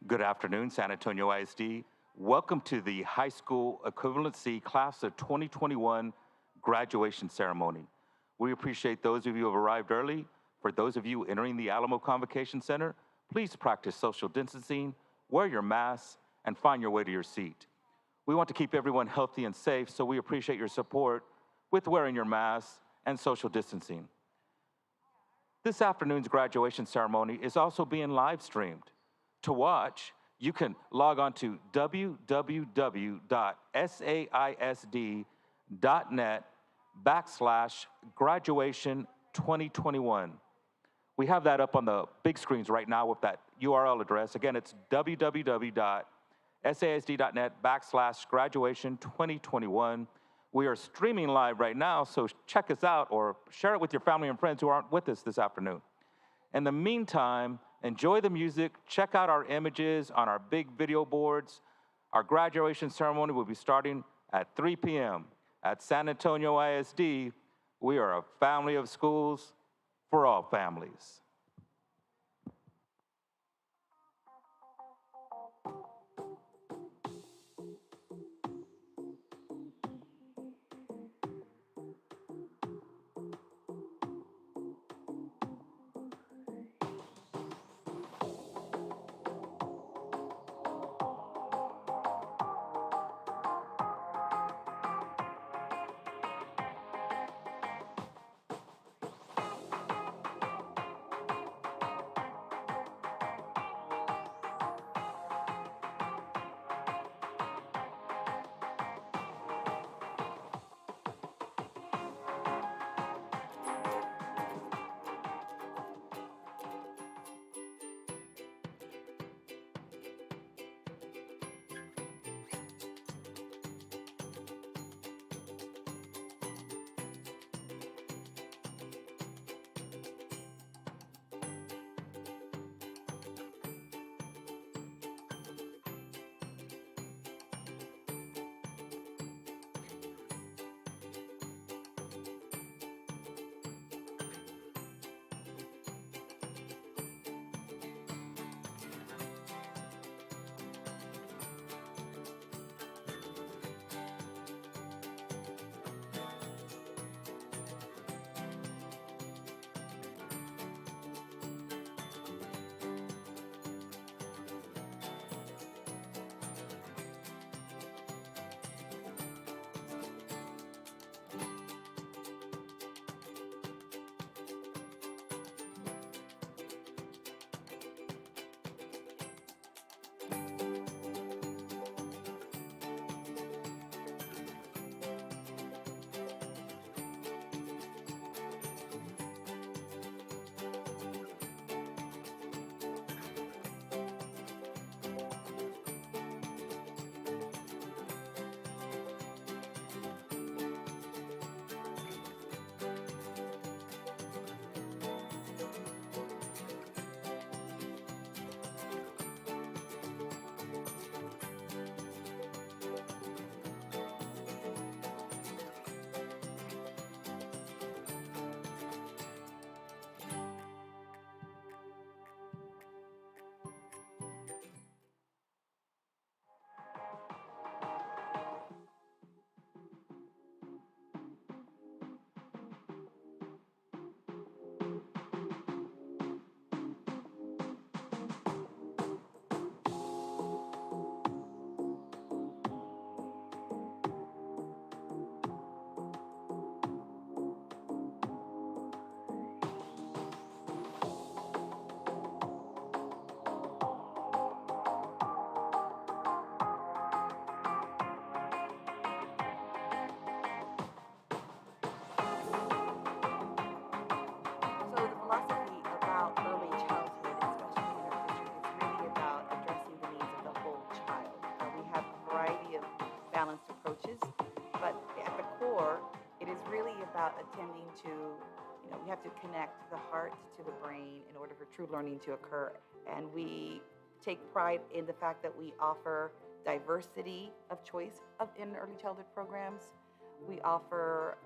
Good afternoon, San Antonio ISD. Welcome to the High School Equivalency Class of 2021 graduation ceremony. We appreciate those of you who have arrived early. For those of you entering the Alamo Convocation Center, please practice social distancing, wear your masks, and find your way to your seat. We want to keep everyone healthy and safe, so we appreciate your support with wearing your masks and social distancing. This afternoon's graduation ceremony is also being live streamed. To watch, you can log on to www.saisd.net/graduation2021. We have that up on the big screens right now with that URL address. Again, it's www.saisd.net/graduation2021. We are streaming live right now, so check us out or share it with your family and friends who aren't with us this afternoon. In the meantime, enjoy the music, check out our images on our big video boards. Our graduation ceremony will be starting at 3 p.m. At San Antonio ISD. We are a family of schools for all families. balanced approaches, but at the core, it is really about attending to, we have to connect the heart to the brain in order for true learning to occur. And we take pride in the fact that we offer diversity of choice in early childhood programs. We offer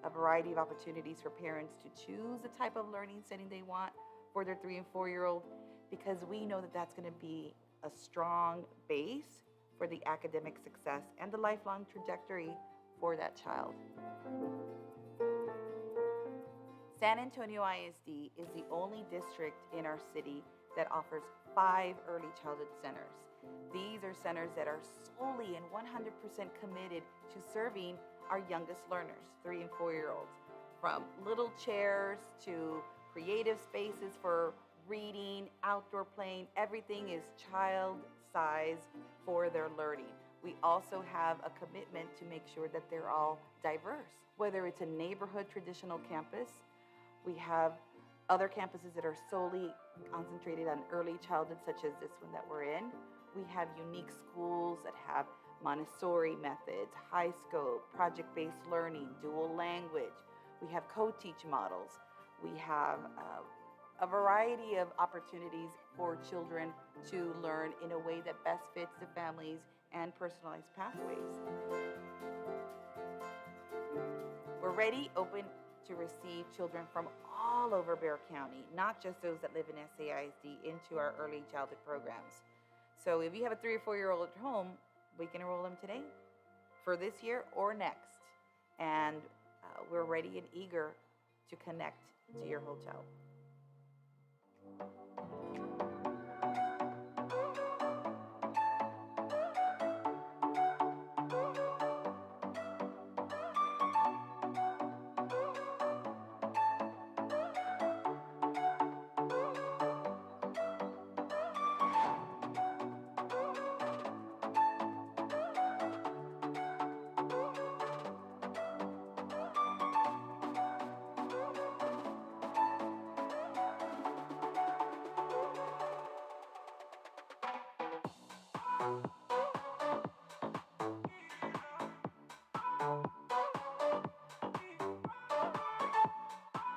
a variety of opportunities for parents to choose the type of learning setting they want for their 3 and 4 year old, because we know that that's going to be a strong base for the academic success and the lifelong trajectory for that child. San Antonio ISD is the only district in our city that offers 5 early childhood centers. These are centers that are solely and 100% committed to serving our youngest learners, 3 and 4 year olds, from little chairs to creative spaces for reading, outdoor playing. Everything is child size for their learning. We also have a commitment to make sure that they're all diverse, whether it's a neighborhood traditional campus. We have other campuses that are solely concentrated on early childhood, such as this one that we're in. We have unique schools that have Montessori methods, high scope, project-based learning, dual language. We have co-teach models. We have a variety of opportunities for children to learn in a way that best fits the families and personalized pathways. We're ready, open to receive children from all over Bexar County, not just those that live in SAISD, into our early childhood programs. So if you have a 3 or 4 year old at home, we can enroll them today for this year or next. And we're ready and eager to connect to your whole child.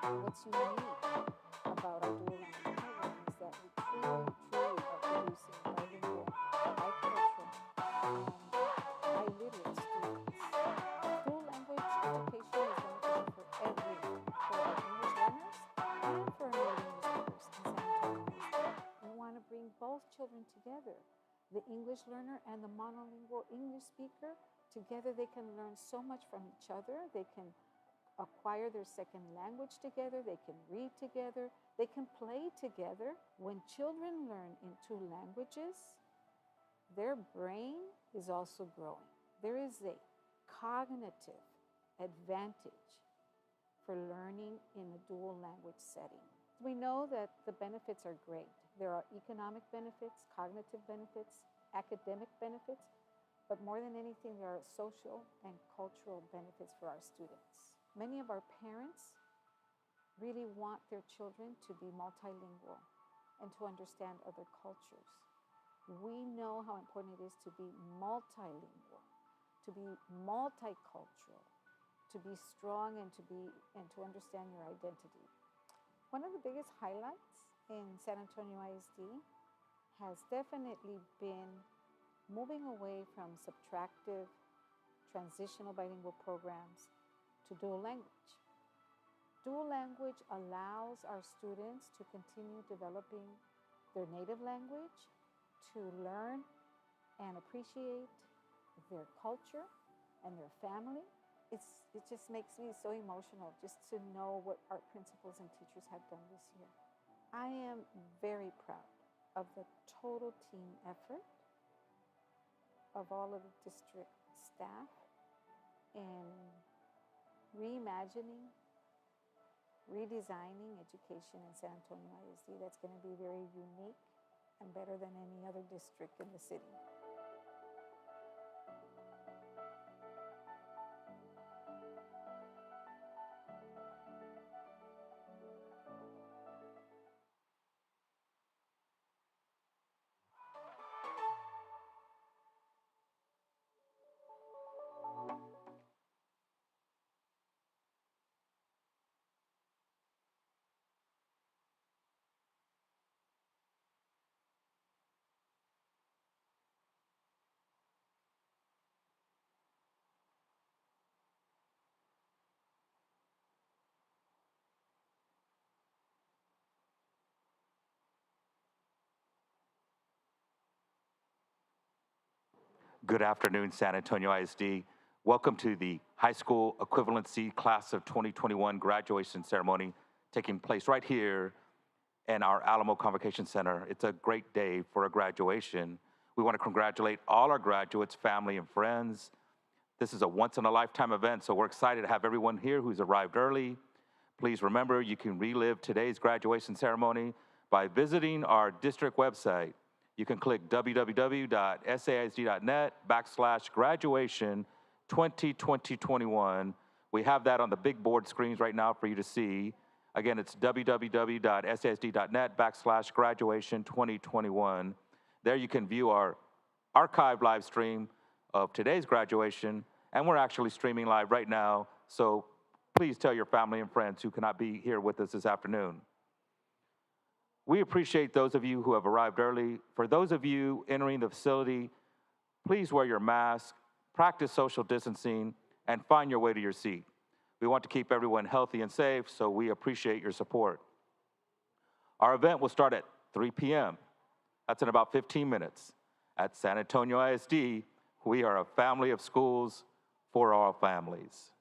What's unique about our dual language program is that we truly are producing bilingual, bicultural, and biliterate students. Dual language education is beneficial for everyone, for our English learners and for our native English speakers in San Antonio. We want to bring both children together, the English learner and the monolingual English speaker. Together they can learn so much from each other. They can acquire their second language together, they can read together, they can play together. When children learn in 2 languages, their brain is also growing. There is a cognitive advantage for learning in a dual language setting. We know that the benefits are great. There are economic benefits, cognitive benefits, academic benefits, but more than anything, there are social and cultural benefits for our students. Many of our parents really want their children to be multilingual and to understand other cultures. We know how important it is to be multilingual, to be multicultural, to be strong and to understand your identity. One of the biggest highlights in San Antonio ISD has definitely been moving away from subtractive, transitional bilingual programs to dual language. Dual language allows our students to continue developing their native language, to learn and appreciate their culture and their family. It just makes me so emotional just to know what our principals and teachers have done this year. I am very proud of the total team effort of all of the district staff in reimagining, redesigning education in San Antonio ISD that's going to be very unique and better than any other district in the city. Good afternoon, San Antonio ISD. Welcome to the high school equivalency class of 2021 graduation ceremony taking place right here in our Alamo Convocation Center. It's a great day for a graduation. We want to congratulate all our graduates, family, and friends. This is a once-in-a-lifetime event, so we're excited to have everyone here who's arrived early. Please remember, you can relive today's graduation ceremony by visiting our district website. You can click www.saisd.net/graduation 2020-21. We have that on the big board screens right now for you to see. Again, it's www.saisd.net/graduation 2021. There you can view our archived live stream of today's graduation, and we're actually streaming live right now, so please tell your family and friends who cannot be here with us this afternoon. We appreciate those of you who have arrived early. For those of you entering the facility, please wear your mask, practice social distancing, and find your way to your seat. We want to keep everyone healthy and safe, so we appreciate your support. Our event will start at 3 p.m. That's in about 15 minutes. At San Antonio ISD, we are a family of schools for all families.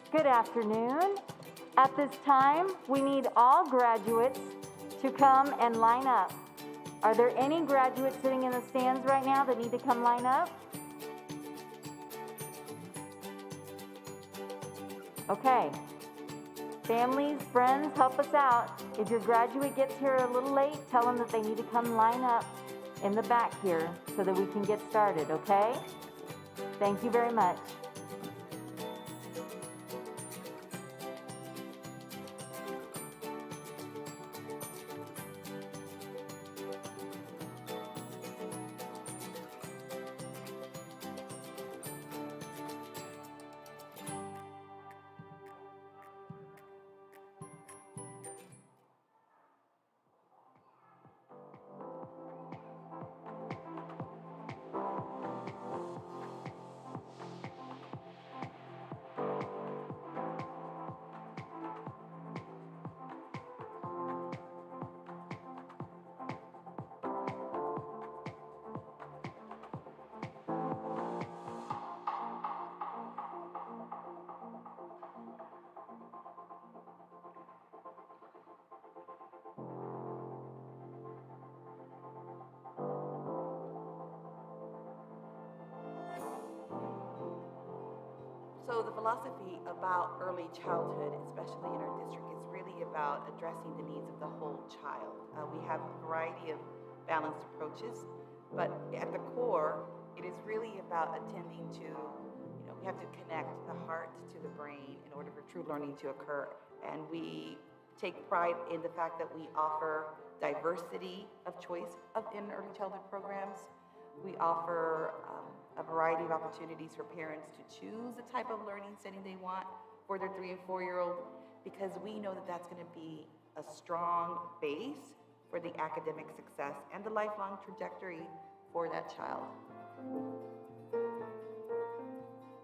Good afternoon. At this time, we need all graduates to come and line up. Are there any graduates sitting in the stands right now that need to come line up? Okay. Families, friends, help us out. If your graduate gets here a little late, tell them that they need to come line up in the back here so that we can get started, okay? Thank you very much. So the philosophy about early childhood, especially in our district, is really about addressing the needs of the whole child. We have a variety of balanced approaches, but at the core, it is really about attending to, we have to connect the heart to the brain in order for true learning to occur. And we take pride in the fact that we offer diversity of choice in early childhood programs. We offer a variety of opportunities for parents to choose the type of learning setting they want for their 3 and 4-year-old, because we know that that's going to be a strong base for the academic success and the lifelong trajectory for that child.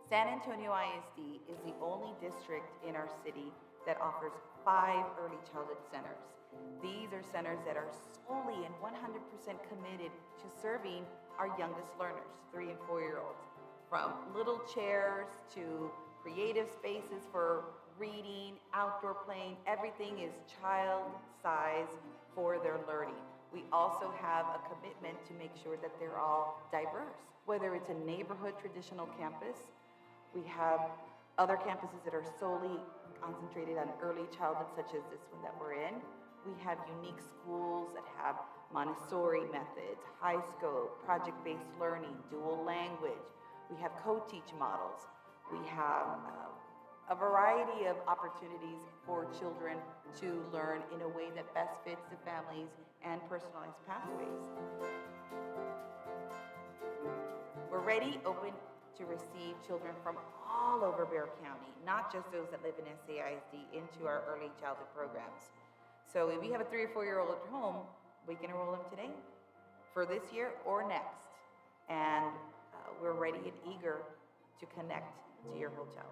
San Antonio ISD is the only district in our city that offers 5 early childhood centers. These are centers that are solely and 100% committed to serving our youngest learners, 3 and 4-year-olds. From little chairs to creative spaces for reading, outdoor playing, everything is child-size for their learning. We also have a commitment to make sure that they're all diverse, whether it's a neighborhood traditional campus. We have other campuses that are solely concentrated on early childhood, such as this one that we're in. We have unique schools that have Montessori methods, high scope, project-based learning, dual language. We have co-teach models. We have a variety of opportunities for children to learn in a way that best fits the families and personalized pathways. We're ready, open to receive children from all over Bexar County, not just those that live in SAISD, into our early childhood programs. So if you have a 3 or 4-year-old at home, we can enroll them today, for this year or next. And we're ready and eager to connect to your hotel.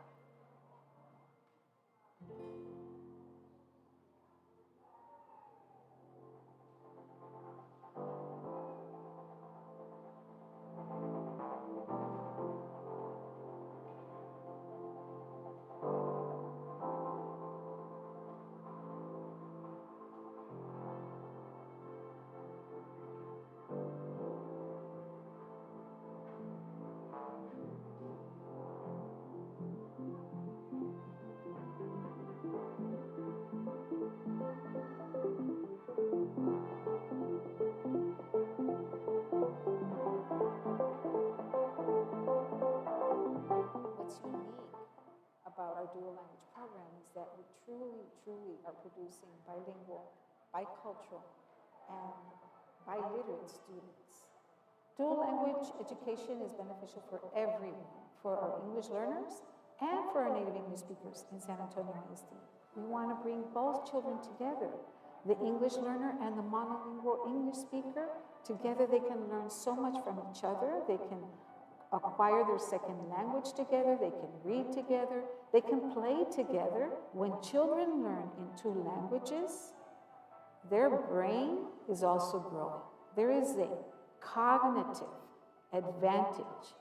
What's unique about our dual language program is that we truly are producing bilingual, bicultural, and biliterate students. Dual language education is beneficial for everyone, for our English learners and for our native English speakers in San Antonio ISD. We want to bring both children together, the English learner and the monolingual English speaker. Together they can learn so much from each other. They can acquire their second language together. They can read together. They can play together. When children learn in 2 languages, their brain is also growing. There is a cognitive advantage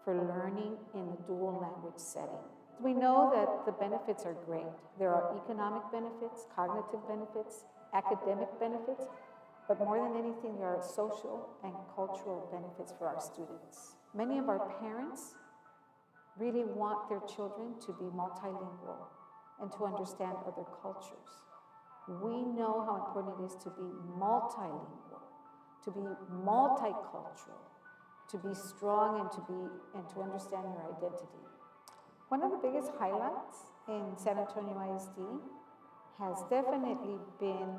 for learning in a dual language setting. We know that the benefits are great. There are economic benefits, cognitive benefits, academic benefits, but more than anything, there are social and cultural benefits for our students. Many of our parents really want their children to be multilingual and to understand other cultures. We know how important it is to be multilingual, to be multicultural, to be strong and to understand your identity. One of the biggest highlights in San Antonio ISD has definitely been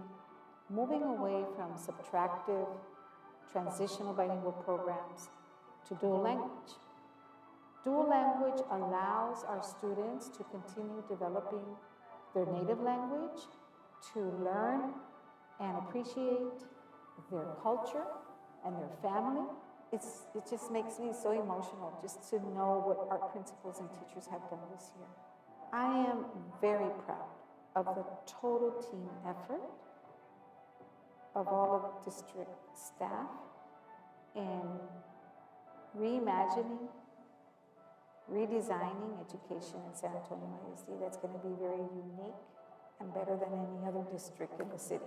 moving away from subtractive, transitional bilingual programs to dual language. Dual language allows our students to continue developing their native language, to learn and appreciate their culture and their family. It just makes me so emotional just to know what our principals and teachers have done this year. I am very proud of the total team effort of all of the district staff in reimagining, redesigning education in San Antonio ISD that's going to be very unique and better than any other district in the city.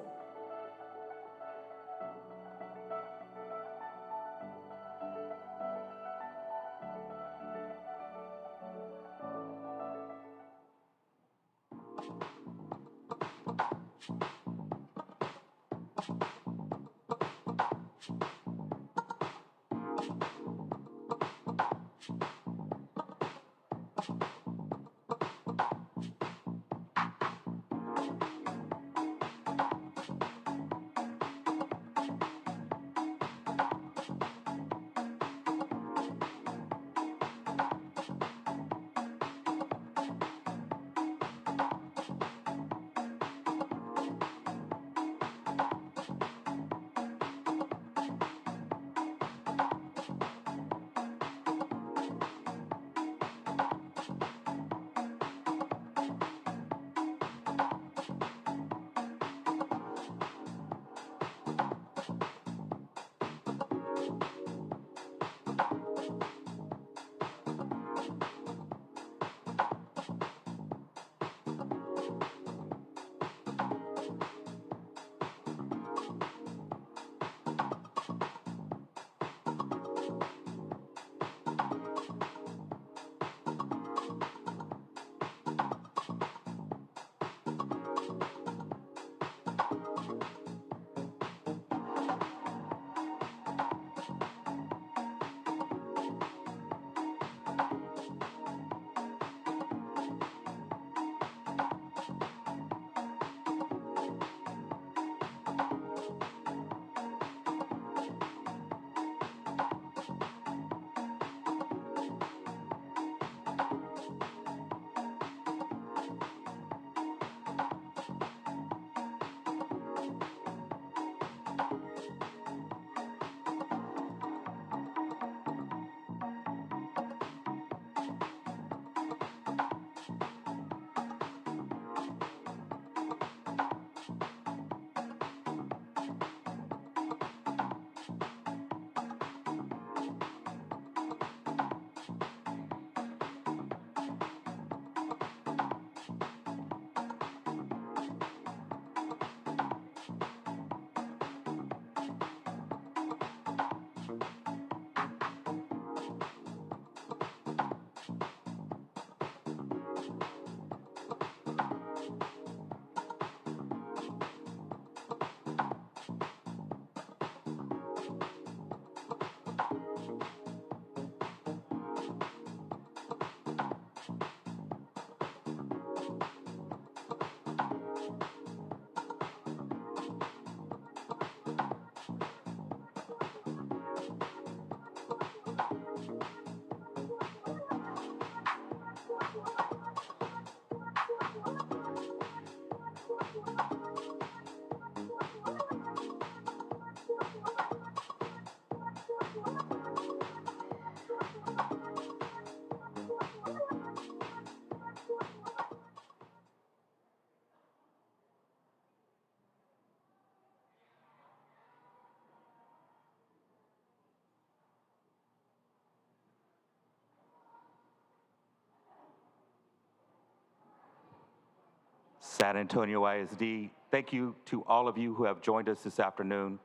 San Antonio ISD, thank you to all of you who have joined us this afternoon.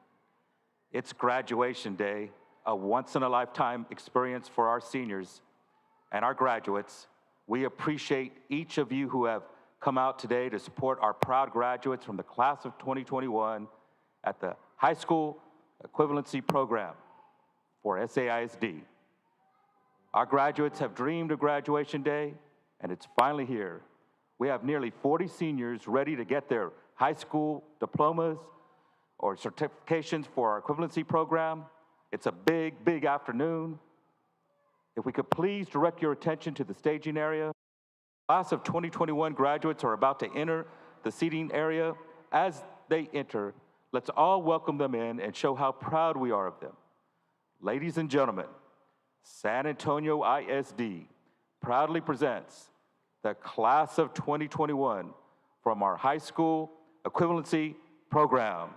It's graduation day, a once-in-a-lifetime experience for our seniors and our graduates. We appreciate each of you who have come out today to support our proud graduates from the class of 2021 at the High School Equivalency Program for SAISD. Our graduates have dreamed of graduation day, and it's finally here. We have nearly 40 seniors ready to get their high school diplomas or certifications for our equivalency program. It's a big, big afternoon. If we could please direct your attention to the staging area. Class of 2021 graduates are about to enter the seating area. As they enter, let's all welcome them in and show how proud we are of them. Ladies and gentlemen, San Antonio ISD proudly presents the class of 2021 from our high school equivalency program.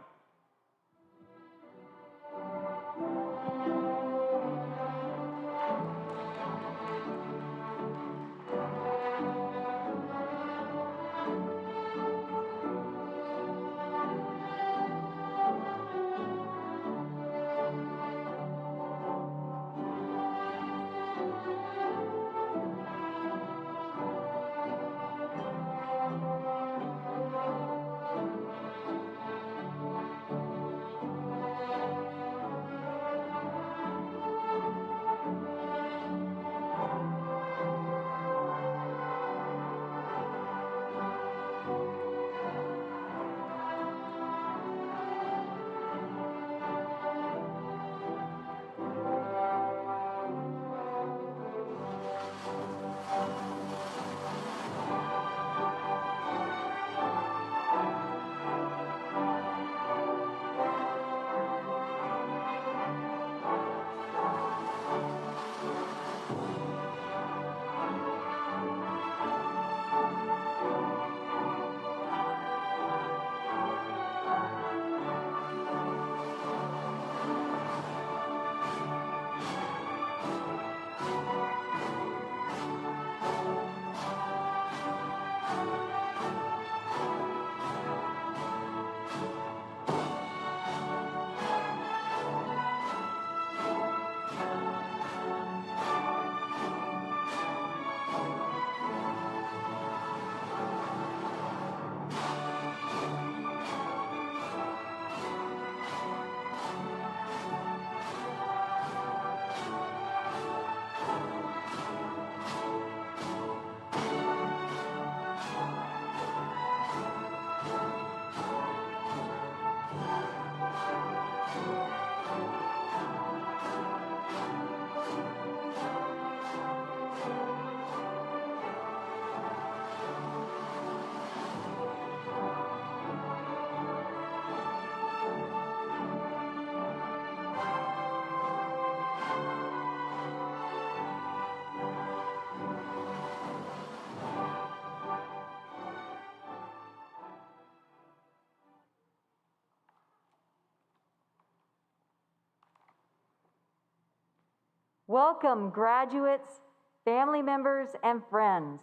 Welcome, graduates, family members, and friends.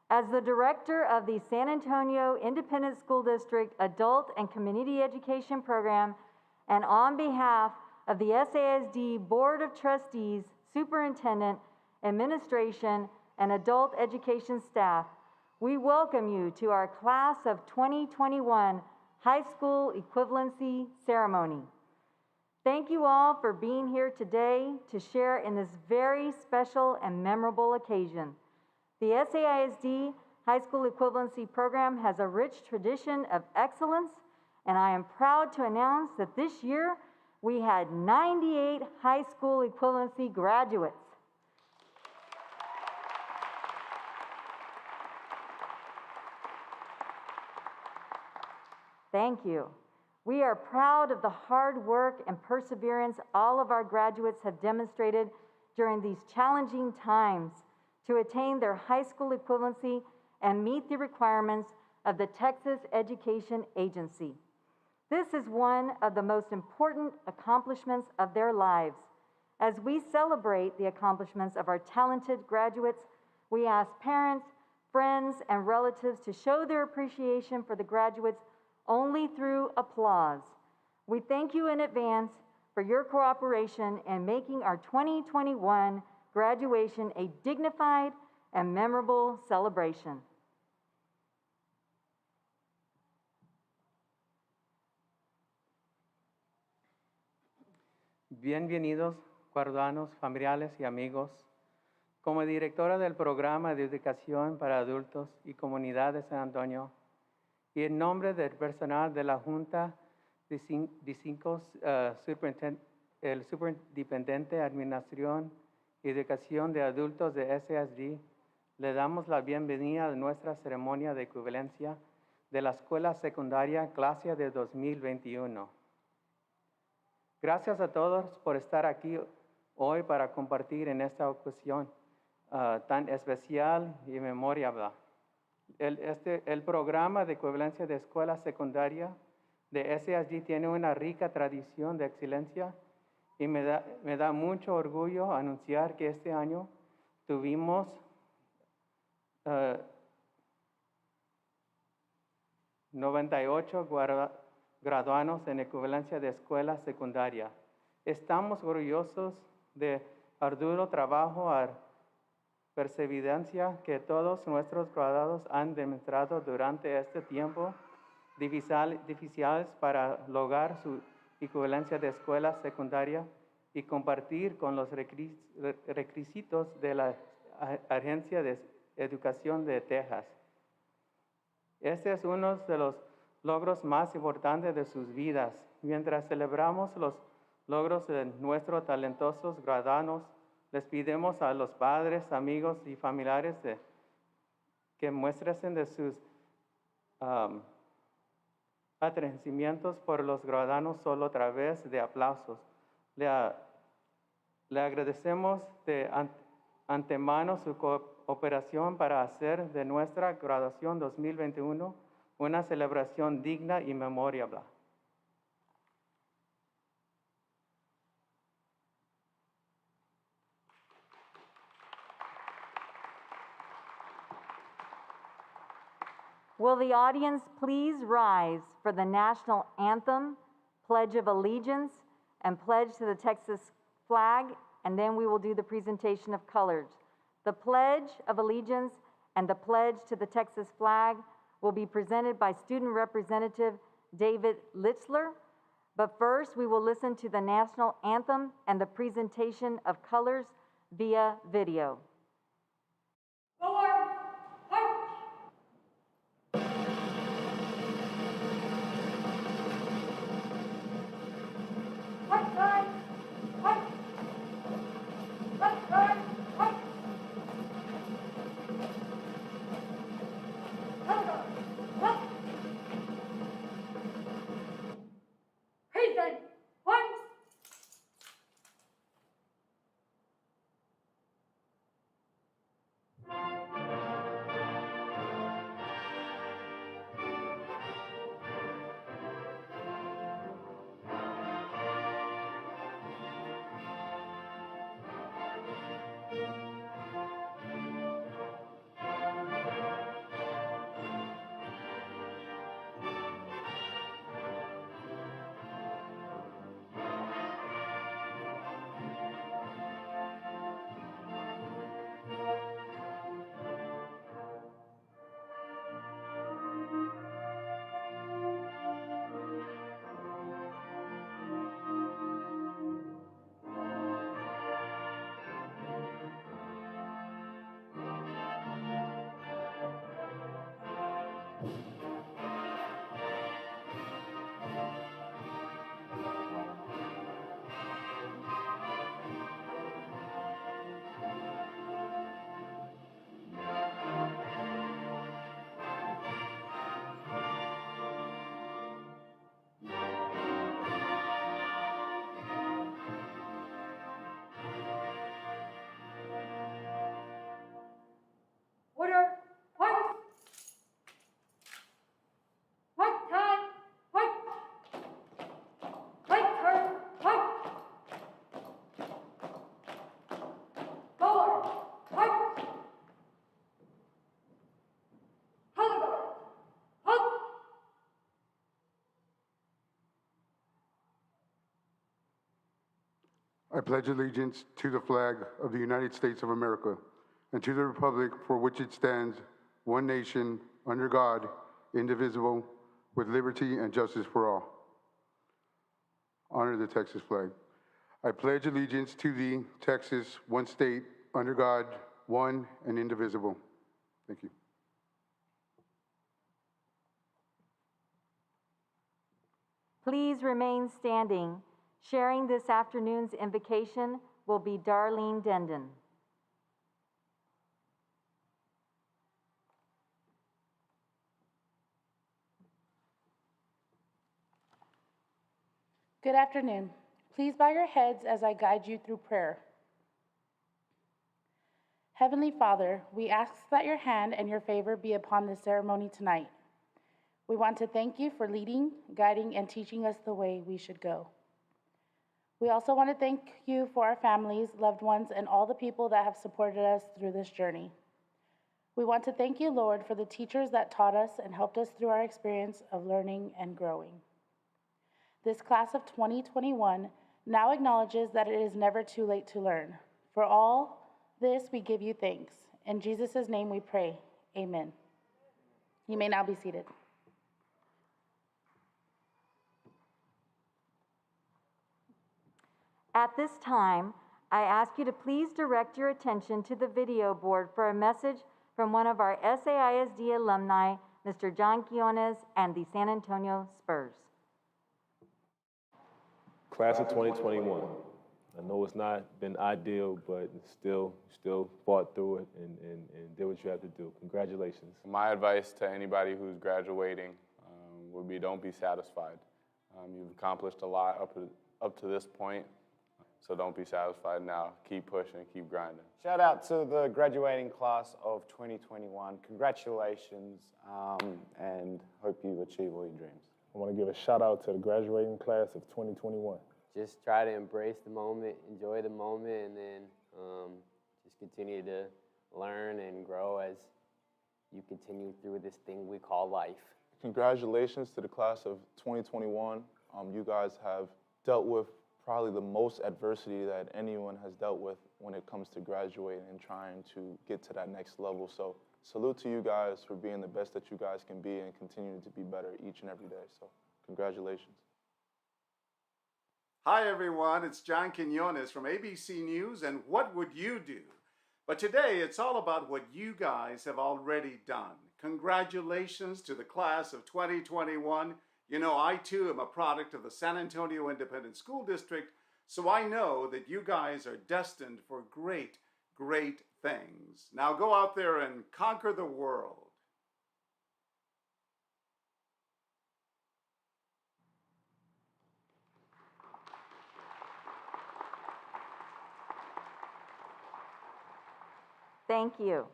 As the director of the San Antonio Independent School District Adult and Community Education Program, and on behalf of the SAISD Board of Trustees, Superintendent, Administration, and Adult Education staff, we welcome you to our Class of 2021 High School Equivalency Ceremony. Thank you all for being here today to share in this very special and memorable occasion. The SAISD High School Equivalency Program has a rich tradition of excellence, and I am proud to announce that this year we had 98 high school equivalency graduates. Thank you. We are proud of the hard work and perseverance all of our graduates have demonstrated during these challenging times to attain their high school equivalency and meet the requirements of the Texas Education Agency. This is one of the most important accomplishments of their lives. As we celebrate the accomplishments of our talented graduates, we ask parents, friends, and relatives to show their appreciation for the graduates only through applause. We thank you in advance for your cooperation in making our 2021 graduation a dignified and memorable celebration. Bienvenidos, guardianos, familiares y amigos. Como directora del programa de educación para adultos y comunidad de San Antonio, y en nombre del personal de la Junta de el Superintendente de Administración y Educación de Adultos de SAISD, le damos la bienvenida a nuestra ceremonia de equivalencia de la Escuela Secundaria Clase de 2021. Gracias a todos por estar aquí hoy para compartir en esta ocasión tan especial y memorable. El programa de equivalencia de escuela secundaria de SAISD tiene una rica tradición de excelencia y me da mucho orgullo anunciar que este año tuvimos 98 graduados en equivalencia de escuela secundaria. Estamos orgullosos de arduo trabajo y perseverancia que todos nuestros graduados han demostrado durante este tiempo difíciles para lograr su equivalencia de escuela secundaria y compartir con los requisitos de la Agencia de Educación de Texas. Este es uno de los logros más importantes de sus vidas. Mientras celebramos los logros de nuestros talentosos graduados, les pedimos a los padres, amigos y familiares que muestren de sus agradecimientos por los graduados solo a través de aplausos. Le agradecemos de antemano su cooperación para hacer de nuestra graduación 2021 una celebración digna y memorable. Will the audience please rise for the national anthem, Pledge of Allegiance, and pledge to the Texas flag, and then we will do the presentation of colors. The Pledge of Allegiance and the pledge to the Texas flag will be presented by Student Representative David Litzler. But first, we will listen to the national anthem and the presentation of colors via video. I pledge allegiance to the flag of the United States of America and to the republic for which it stands, one nation, under God, indivisible, with liberty and justice for all. Honor the Texas flag. I pledge allegiance to the Texas, one state, under God, one and indivisible. Thank you. Please remain standing. Sharing this afternoon's invocation will be Darlene Dendon. Good afternoon. Please bow your heads as I guide you through prayer. Heavenly Father, we ask that your hand and your favor be upon this ceremony tonight. We want to thank you for leading, guiding, and teaching us the way we should go. We also want to thank you for our families, loved ones, and all the people that have supported us through this journey. We want to thank you, Lord, for the teachers that taught us and helped us through our experience of learning and growing. This class of 2021 now acknowledges that it is never too late to learn. For all this, we give you thanks. In Jesus' name we pray. Amen. You may now be seated. At this time, I ask you to please direct your attention to the video board for a message from one of our SAISD alumni, Mr. John Quiones and the San Antonio Spurs. Class of 2021. I know it's not been ideal, but still fought through it and did what you have to do. Congratulations. My advice to anybody who's graduating would be don't be satisfied. You've accomplished a lot up to this point, so don't be satisfied now. Keep pushing, keep grinding. Shout out to the graduating class of 2021. Congratulations, and hope you achieve all your dreams. I want to give a shout out to the graduating class of 2021. Just try to embrace the moment, enjoy the moment, and then just continue to learn and grow as you continue through this thing we call life. Congratulations to the class of 2021. You guys have dealt with probably the most adversity that anyone has dealt with when it comes to graduating and trying to get to that next level. So salute to you guys for being the best that you guys can be and continuing to be better each and every day. So congratulations. Hi everyone, it's John Quinones from ABC News and What Would You Do? But today it's all about what you guys have already done. Congratulations to the class of 2021. You know, I too am a product of the San Antonio Independent School District, so I know that you guys are destined for great, great things. Now go out there and conquer the world. Thank you.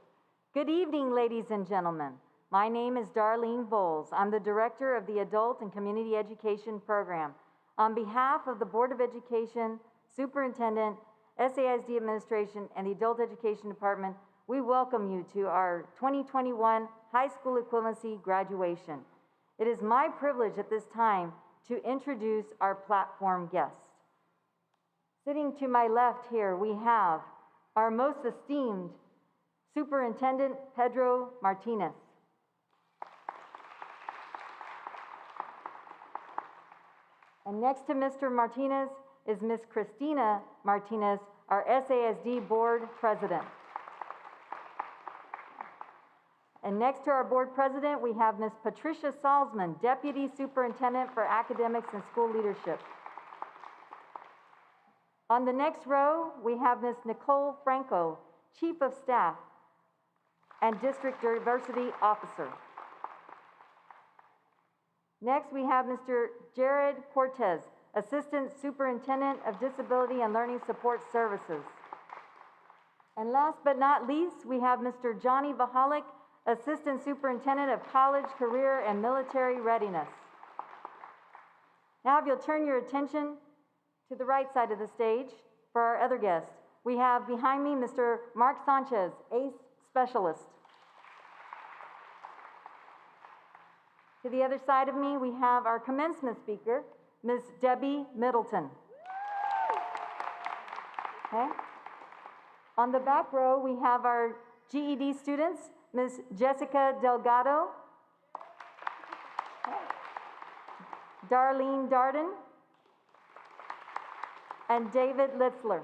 Good evening, ladies and gentlemen. My name is Darlene Bowles. I'm the director of the Adult and Community Education Program. On behalf of the Board of Education, Superintendent, SAISD Administration, and the Adult Education Department, we welcome you to our 2021 High School Equivalency graduation. It is my privilege at this time to introduce our platform guests. Sitting to my left here, we have our most esteemed Superintendent Pedro Martinez. And next to Mr. Martinez is Ms. Christina Martinez, our SAISD Board President. And next to our Board President, we have Ms. Patricia Salzman, Deputy Superintendent for Academics and School Leadership. On the next row, we have Ms. Nicole Franco, Chief of Staff and District Diversity Officer. Next, we have Mr. Jared Cortez, Assistant Superintendent of Disability and Learning Support Services. And last but not least, we have Mr. Johnny Vahalik, Assistant Superintendent of College, Career, and Military Readiness. Now, if you'll turn your attention to the right side of the stage for our other guests. We have behind me Mr. Mark Sanchez, ACE Specialist. To the other side of me, we have our commencement speaker, Ms. Debbie Middleton. Okay. On the back row, we have our GED students, Ms. Jessica Delgado, Darlene Darden, and David Litzler.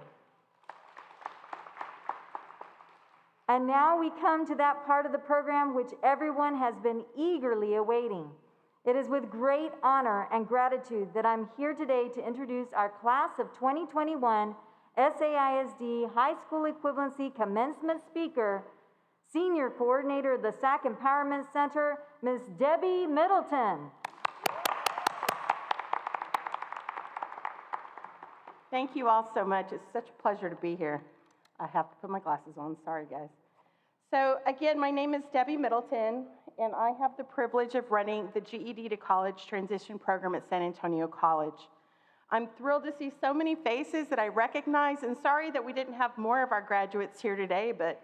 And now we come to that part of the program which everyone has been eagerly awaiting. It is with great honor and gratitude that I'm here today to introduce our class of 2021 SAISD High School Equivalency Commencement Speaker, Senior Coordinator of the SAC Empowerment Center, Ms. Debbie Middleton. Thank you all so much. It's such a pleasure to be here. I have to put my glasses on. Sorry, guys. So again, my name is Debbie Middleton, and I have the privilege of running the GED to College Transition Program at San Antonio College. I'm thrilled to see so many faces that I recognize, and sorry that we didn't have more of our graduates here today, but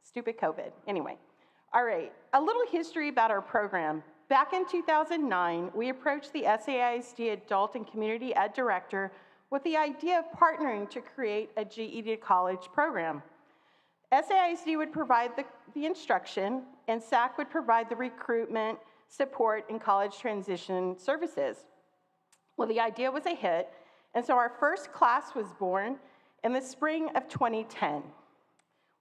stupid COVID. Anyway, all right, a little history about our program. Back in 2009, we approached the SAISD Adult and Community Ed Director with the idea of partnering to create a GED to College program. SAISD would provide the instruction, and SAC would provide the recruitment, support, and college transition services. Well, the idea was a hit, and so our first class was born in the spring of 2010.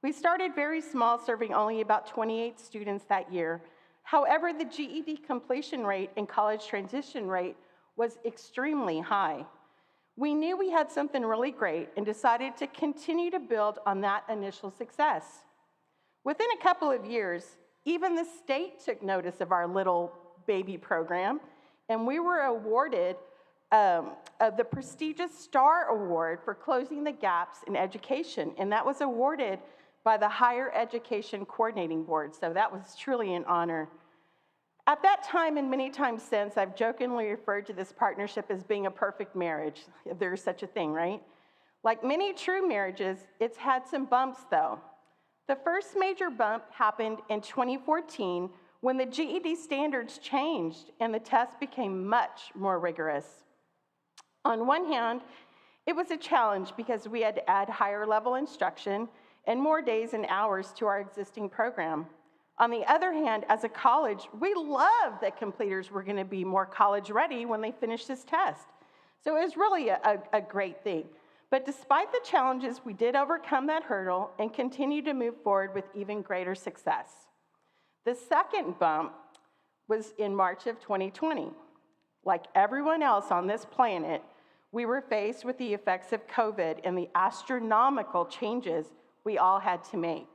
We started very small, serving only about 28 students that year. However, the GED completion rate and college transition rate was extremely high. We knew we had something really great and decided to continue to build on that initial success. Within a couple of years, even the state took notice of our little baby program, and we were awarded the prestigious STAR Award for closing the gaps in education, and that was awarded by the Higher Education Coordinating Board, so that was truly an honor. At that time, and many times since, I've jokingly referred to this partnership as being a perfect marriage, if there is such a thing, right? Like many true marriages, it's had some bumps, though. The first major bump happened in 2014 when the GED standards changed and the test became much more rigorous. On one hand, it was a challenge because we had to add higher level instruction and more days and hours to our existing program. On the other hand, as a college, we loved that completers were going to be more college ready when they finished this test. So it was really a great thing. But despite the challenges, we did overcome that hurdle and continue to move forward with even greater success. The second bump was in March of 2020. Like everyone else on this planet, we were faced with the effects of COVID and the astronomical changes we all had to make.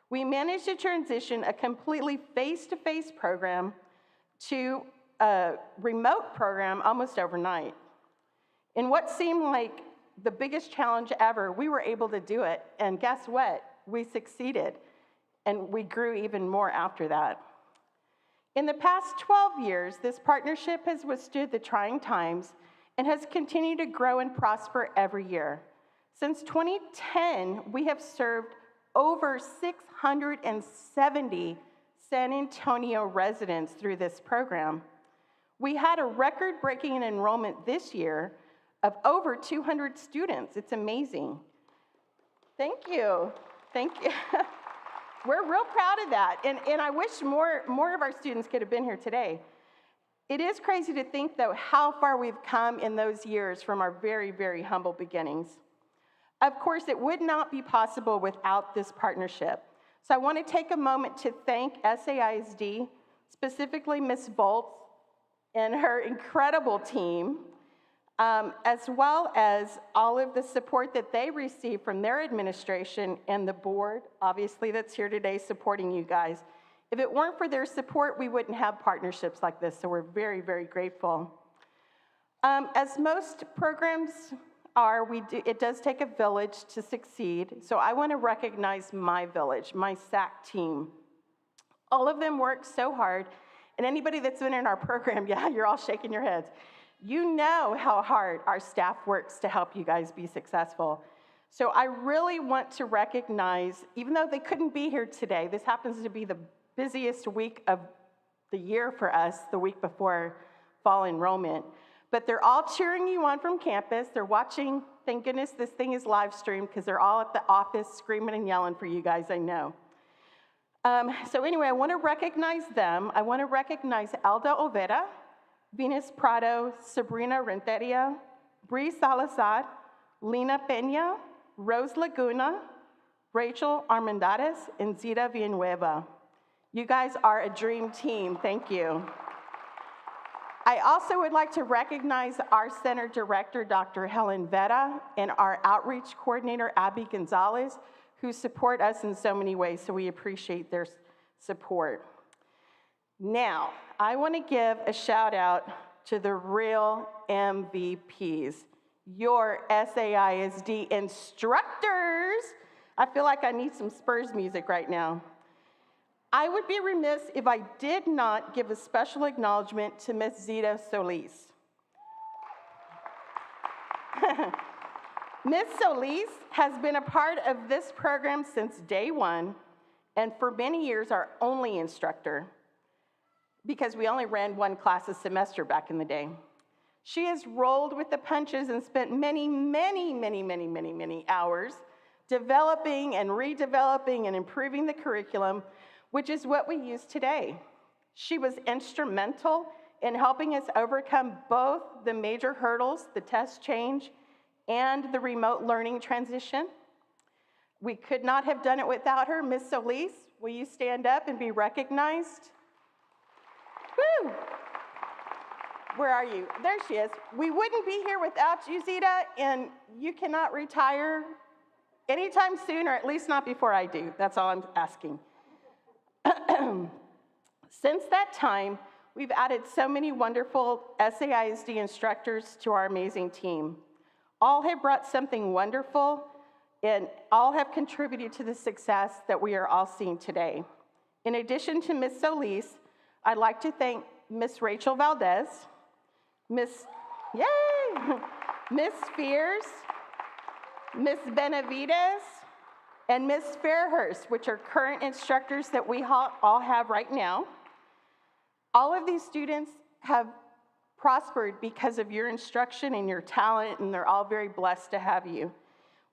We managed to transition a completely face-to-face program to a remote program almost overnight. In what seemed like the biggest challenge ever, we were able to do it, and guess what? We succeeded, and we grew even more after that. In the past 12 years, this partnership has withstood the trying times and has continued to grow and prosper every year. Since 2010, we have served over 670 San Antonio residents through this program. We had a record-breaking enrollment this year of over 200 students. It's amazing. Thank you. Thank you. We're real proud of that, and I wish more of our students could have been here today. It is crazy to think, though, how far we've come in those years from our very, very humble beginnings. Of course, it would not be possible without this partnership. So I want to take a moment to thank SAISD, specifically Ms. Volz and her incredible team, as well as all of the support that they receive from their administration and the board, obviously, that's here today supporting you guys. If it weren't for their support, we wouldn't have partnerships like this, so we're very, very grateful. As most programs are, it does take a village to succeed, so I want to recognize my village, my SAC team. All of them work so hard, and anybody that's been in our program, yeah, you're all shaking your heads. You know how hard our staff works to help you guys be successful. So I really want to recognize, even though they couldn't be here today, this happens to be the busiest week of the year for us, the week before fall enrollment. But they're all cheering you on from campus. They're watching. Thank goodness this thing is live streamed because they're all at the office screaming and yelling for you guys, I know. So anyway, I want to recognize them. I want to recognize Alda Overa, Venus Prado, Sabrina Renteria, Bree Salazar, Lena Peña, Rose Laguna, Rachel Armendariz, and Zita Villanueva. You guys are a dream team. Thank you. I also would like to recognize our center director, Dr. Helen Vera, and our outreach coordinator, Abby Gonzalez, who support us in so many ways, so we appreciate their support. Now, I want to give a shout out to the real MVPs, your SAISD instructors. I feel like I need some Spurs music right now. I would be remiss if I did not give a special acknowledgement to Ms. Zita Solis. Ms. Solis has been a part of this program since day one, and for many years our only instructor, because we only ran one class a semester back in the day. She has rolled with the punches and spent many hours developing and redeveloping and improving the curriculum, which is what we use today. She was instrumental in helping us overcome both the major hurdles, the test change, and the remote learning transition. We could not have done it without her. Ms. Solis, will you stand up and be recognized? Woo! Where are you? There she is. We wouldn't be here without you, Zita, and you cannot retire anytime soon, or at least not before I do. That's all I'm asking. Since that time, we've added so many wonderful SAISD instructors to our amazing team. All have brought something wonderful, and all have contributed to the success that we are all seeing today. In addition to Ms. Solis, I'd like to thank Ms. Rachel Valdez, Ms. Fears, Ms. Benavides, and Ms. Fairhurst, which are current instructors that we all have right now. All of these students have prospered because of your instruction and your talent, and they're all very blessed to have you.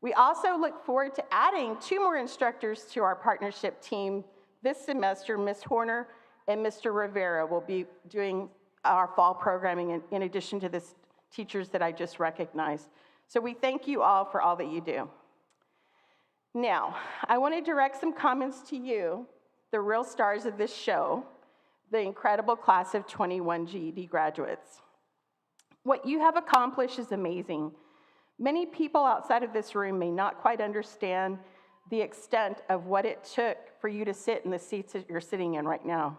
We also look forward to adding 2 more instructors to our partnership team this semester. Ms. Horner and Mr. Rivera will be doing our fall programming in addition to the teachers that I just recognized. So we thank you all for all that you do. Now, I want to direct some comments to you, the real stars of this show, the incredible class of 21 GED graduates. What you have accomplished is amazing. Many people outside of this room may not quite understand the extent of what it took for you to sit in the seats that you're sitting in right now.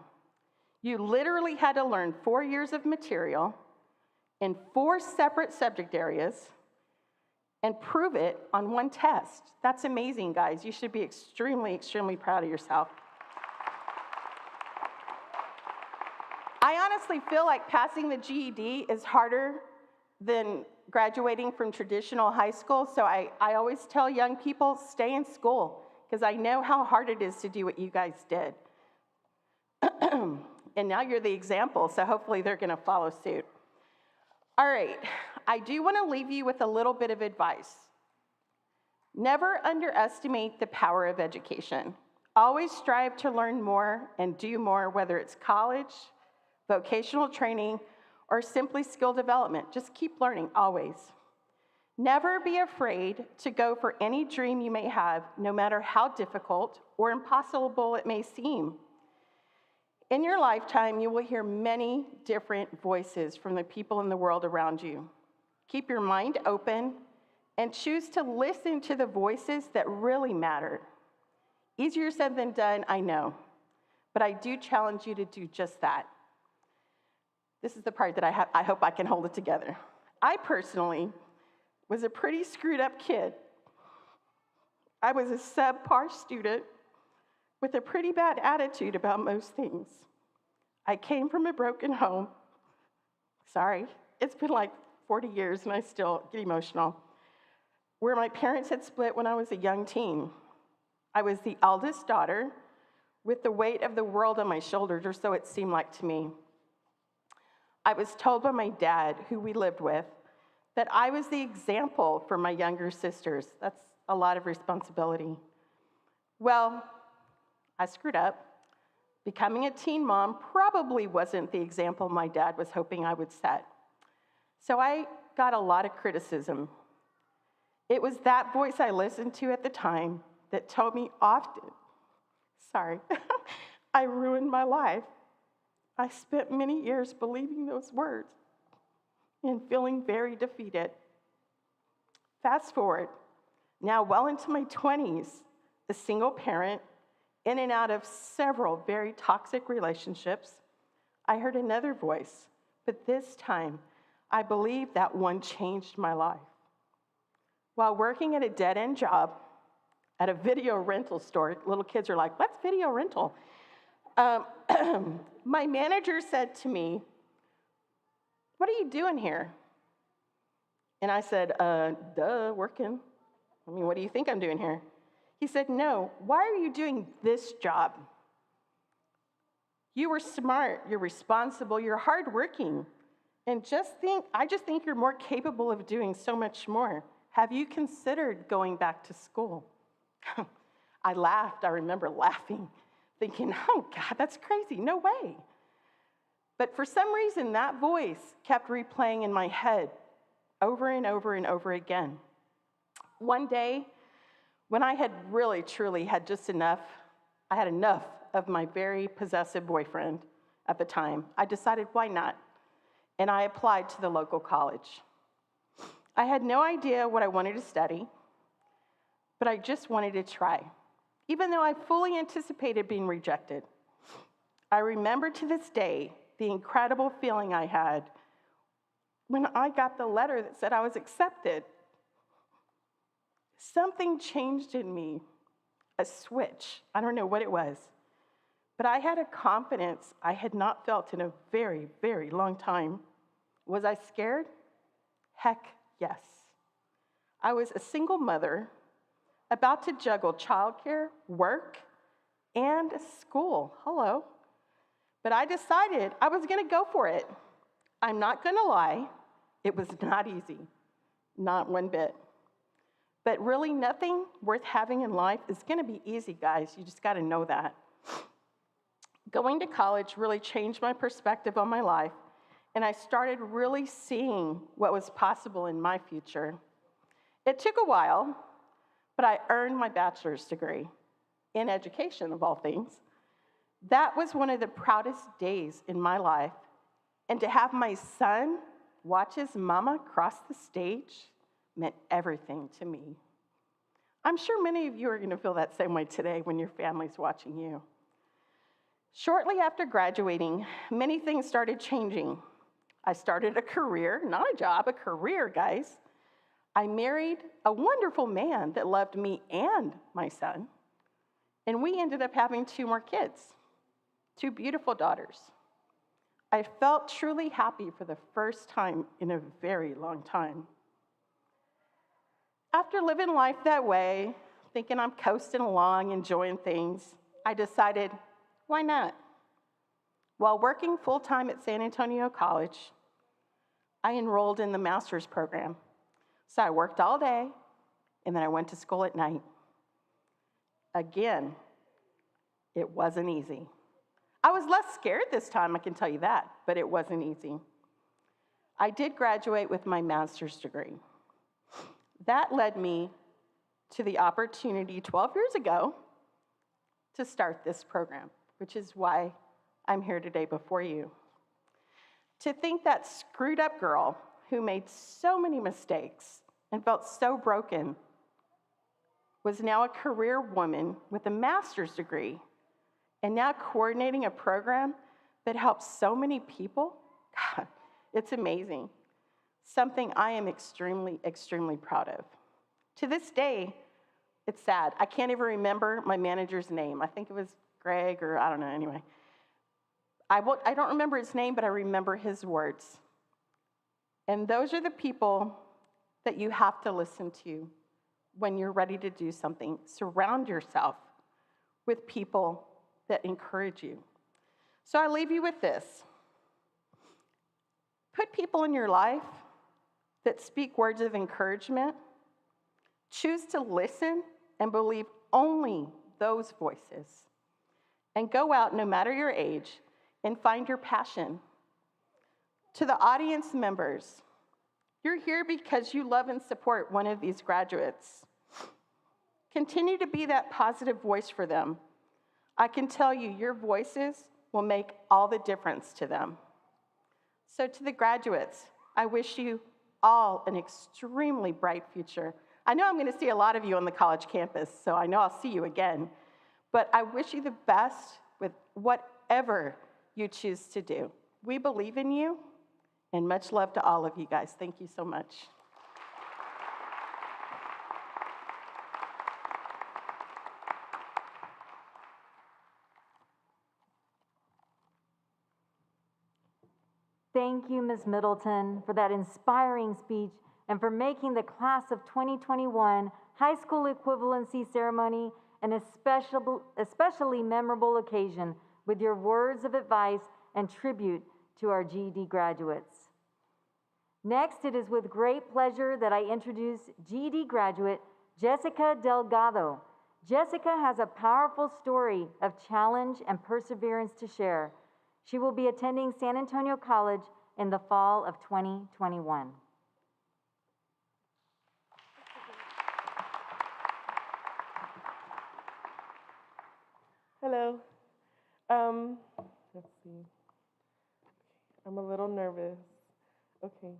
You literally had to learn 4 years of material in 4 separate subject areas and prove it on 1 test. That's amazing, guys. You should be extremely, extremely proud of yourself. I honestly feel like passing the GED is harder than graduating from traditional high school, so I always tell young people, stay in school, because I know how hard it is to do what you guys did. And now you're the example, so hopefully they're gonna follow suit. All right, I do wanna leave you with a little bit of advice. Never underestimate the power of education. Always strive to learn more and do more, whether it's college, vocational training, or simply skill development. Just keep learning, always. Never be afraid to go for any dream you may have, no matter how difficult or impossible it may seem. In your lifetime, you will hear many different voices from the people in the world around you. Keep your mind open and choose to listen to the voices that really matter. Easier said than done, I know, but I do challenge you to do just that. This is the part that I hope I can hold it together. I personally was a pretty screwed up kid. I was a subpar student with a pretty bad attitude about most things. I came from a broken home. Sorry, it's been like 40 years and I still get emotional. Where my parents had split when I was a young teen. I was the eldest daughter with the weight of the world on my shoulders, or so it seemed like to me. I was told by my dad, who we lived with, that I was the example for my younger sisters. That's a lot of responsibility. Well, I screwed up. Becoming a teen mom probably wasn't the example my dad was hoping I would set. So I got a lot of criticism. It was that voice I listened to at the time that told me often, sorry, I ruined my life. I spent many years believing those words and feeling very defeated. Fast forward, now well into my 20s, a single parent, in and out of several very toxic relationships, I heard another voice, but this time, I believe that one changed my life. While working at a dead-end job at a video rental store, little kids are like, what's video rental? My manager said to me, what are you doing here? And I said, duh, working. I mean, what do you think I'm doing here? He said, no, why are you doing this job? You were smart, you're responsible, you're hardworking. And I just think you're more capable of doing so much more. Have you considered going back to school? I laughed, I remember laughing, thinking, oh God, that's crazy, no way. But for some reason, that voice kept replaying in my head over and over and over again. One day, when I had really, truly had just enough, I had enough of my very possessive boyfriend at the time, I decided, why not? And I applied to the local college. I had no idea what I wanted to study, but I just wanted to try, even though I fully anticipated being rejected. I remember to this day the incredible feeling I had when I got the letter that said I was accepted. Something changed in me, a switch. I don't know what it was, but I had a confidence I had not felt in a very, very long time. Was I scared? Heck, yes. I was a single mother about to juggle childcare, work, and school. Hello. But I decided I was going to go for it. I'm not going to lie. It was not easy, not one bit. But really, nothing worth having in life is going to be easy, guys. You just got to know that. Going to college really changed my perspective on my life, and I started really seeing what was possible in my future. It took a while, but I earned my bachelor's degree in education, of all things. That was one of the proudest days in my life. And to have my son watch his mama cross the stage meant everything to me. I'm sure many of you are going to feel that same way today when your family's watching you. Shortly after graduating, many things started changing. I started a career, not a job, a career, guys. I married a wonderful man that loved me and my son, and we ended up having 2 more kids, 2 beautiful daughters. I felt truly happy for the first time in a very long time. After living life that way, thinking I'm coasting along, enjoying things, I decided, why not? While working full-time at San Antonio College, I enrolled in the master's program. So I worked all day, and then I went to school at night. Again, it wasn't easy. I was less scared this time, I can tell you that, but it wasn't easy. I did graduate with my master's degree. That led me to the opportunity 12 years ago to start this program, which is why I'm here today before you. To think that screwed up girl who made so many mistakes and felt so broken was now a career woman with a master's degree and now coordinating a program that helps so many people, God, it's amazing. Something I am extremely, extremely proud of. To this day, it's sad. I can't even remember my manager's name. I think it was Greg or I don't know, anyway. I don't remember his name, but I remember his words. And those are the people that you have to listen to when you're ready to do something. Surround yourself with people that encourage you. So I leave you with this. Put people in your life that speak words of encouragement. Choose to listen and believe only those voices. And go out, no matter your age, and find your passion. To the audience members, you're here because you love and support one of these graduates. Continue to be that positive voice for them. I can tell you, your voices will make all the difference to them. So to the graduates, I wish you all an extremely bright future. I know I'm going to see a lot of you on the college campus, so I know I'll see you again. But I wish you the best with whatever you choose to do. We believe in you, and much love to all of you guys. Thank you so much. Thank you, Ms. Middleton, for that inspiring speech and for making the class of 2021 high school equivalency ceremony an especially memorable occasion with your words of advice and tribute to our GED graduates. Next, it is with great pleasure that I introduce GED graduate Jessica Delgado. Jessica has a powerful story of challenge and perseverance to share. She will be attending San Antonio College in the fall of 2021. Hello. Let's see. I'm a little nervous. Okay.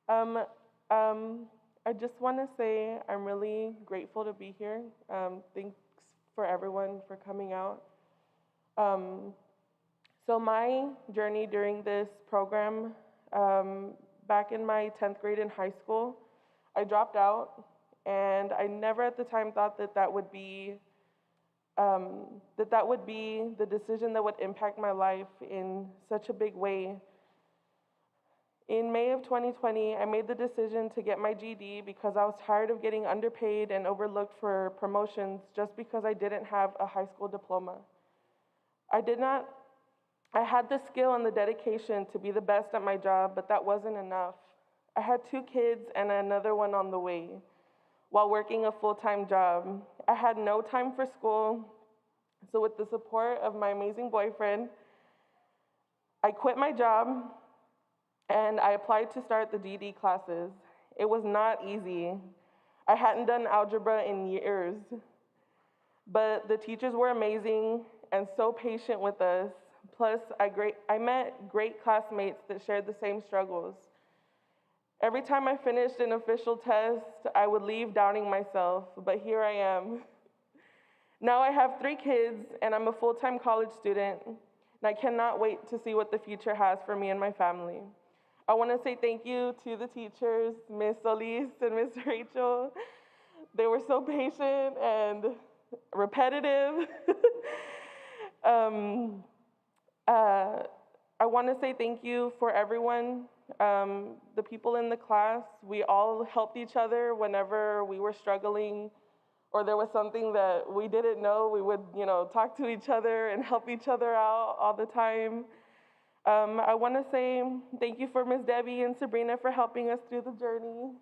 I just want to say I'm really grateful to be here. Thanks for everyone for coming out. So my journey during this program, back in my 10th grade in high school, I dropped out, and I never at the time thought that would be the decision that would impact my life in such a big way. In May of 2020, I made the decision to get my GED because I was tired of getting underpaid and overlooked for promotions just because I didn't have a high school diploma. I had the skill and the dedication to be the best at my job, but that wasn't enough. I had 2 kids and another one on the way while working a full-time job. I had no time for school, so with the support of my amazing boyfriend, I quit my job and I applied to start the GED classes. It was not easy. I hadn't done algebra in years, but the teachers were amazing and so patient with us. Plus, I met great classmates that shared the same struggles. Every time I finished an official test, I would leave doubting myself, but here I am. Now I have 3 kids, and I'm a full-time college student, and I cannot wait to see what the future has for me and my family. I want to say thank you to the teachers, Ms. Solis and Ms. Rachel. They were so patient and repetitive. I want to say thank you for everyone. The people in the class, we all helped each other whenever we were struggling or there was something that we didn't know. We would, talk to each other and help each other out all the time. I want to say thank you for Ms. Debbie and Sabrina for helping us through the journey.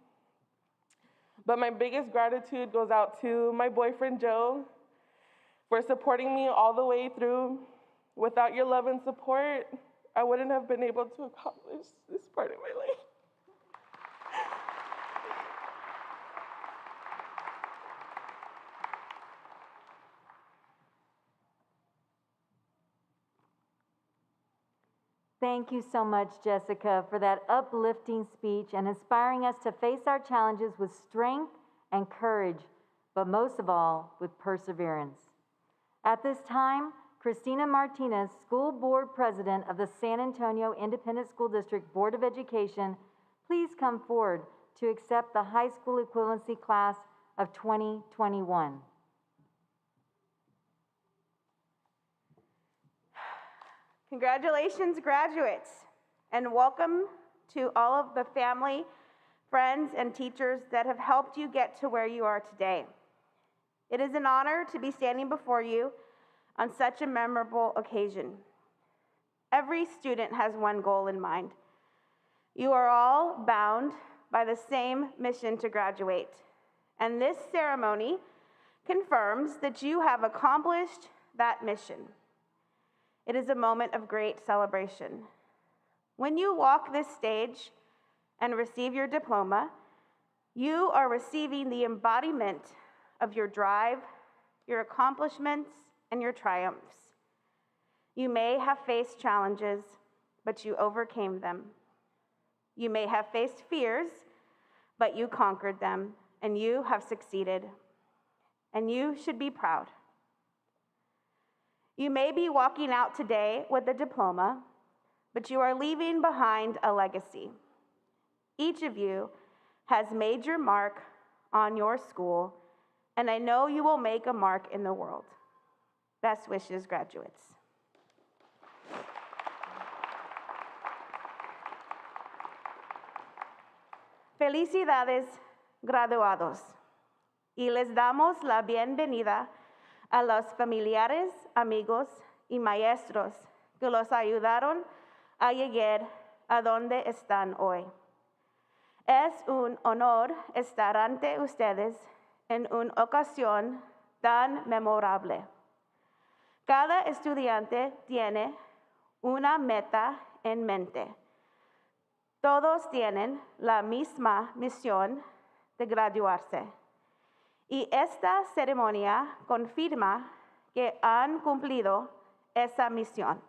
But my biggest gratitude goes out to my boyfriend, Joe, for supporting me all the way through. Without your love and support, I wouldn't have been able to accomplish this part of my life. Thank you so much, Jessica, for that uplifting speech and inspiring us to face our challenges with strength and courage, but most of all, with perseverance. At this time, Christina Martinez, School Board President of the San Antonio Independent School District Board of Education, please come forward to accept the high school equivalency class of 2021. Congratulations, graduates, and welcome to all of the family, friends, and teachers that have helped you get to where you are today. It is an honor to be standing before you on such a memorable occasion. Every student has one goal in mind, You are all bound by the same mission to graduate, and this ceremony confirms that you have accomplished that mission. It is a moment of great celebration. When you walk this stage and receive your diploma, you are receiving the embodiment of your drive, your accomplishments, and your triumphs. You may have faced challenges, but you overcame them. You may have faced fears, but you conquered them, and you have succeeded. And you should be proud. You may be walking out today with a diploma, but you are leaving behind a legacy. Each of you has made your mark on your school, and I know you will make a mark in the world. Best wishes, graduates. Felicidades, graduados. Y les damos la bienvenida a los familiares, amigos y maestros que los ayudaron a llegar a donde están hoy. Es un honor estar ante ustedes en una ocasión tan memorable. Cada estudiante tiene una meta en mente. Todos tienen la misma misión de graduarse. Y esta ceremonia confirma que han cumplido esa misión.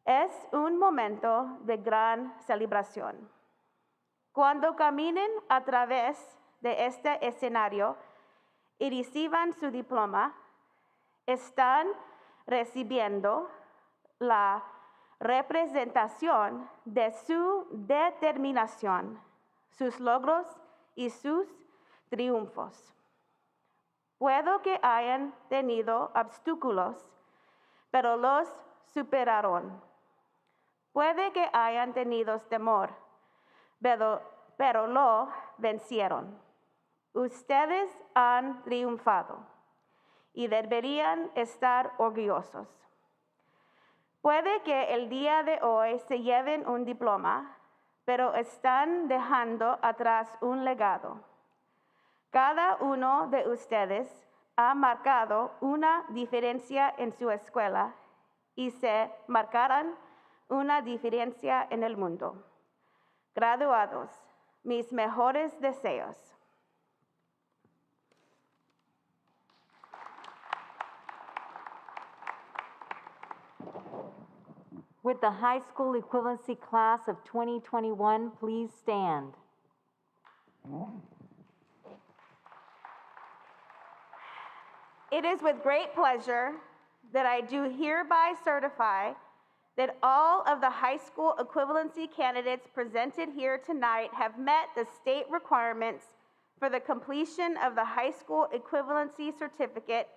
Es un momento de gran celebración. Cuando caminen a través de este escenario y reciban su diploma, están recibiendo la representación de su determinación, sus logros y sus triunfos. Puedo que hayan tenido obstáculos, pero los superaron. Puede que hayan tenido temor, pero lo vencieron. Ustedes han triunfado y deberían estar orgullosos. Puede que el día de hoy se lleven un diploma, pero están dejando atrás un legado. Cada uno de ustedes ha marcado una diferencia en su escuela y se marcarán una diferencia en el mundo. Graduados, mis mejores deseos. With the high school equivalency class of 2021, please stand. It is with great pleasure that I do hereby certify that all of the high school equivalency candidates presented here tonight have met the state requirements for the completion of the high school equivalency certificate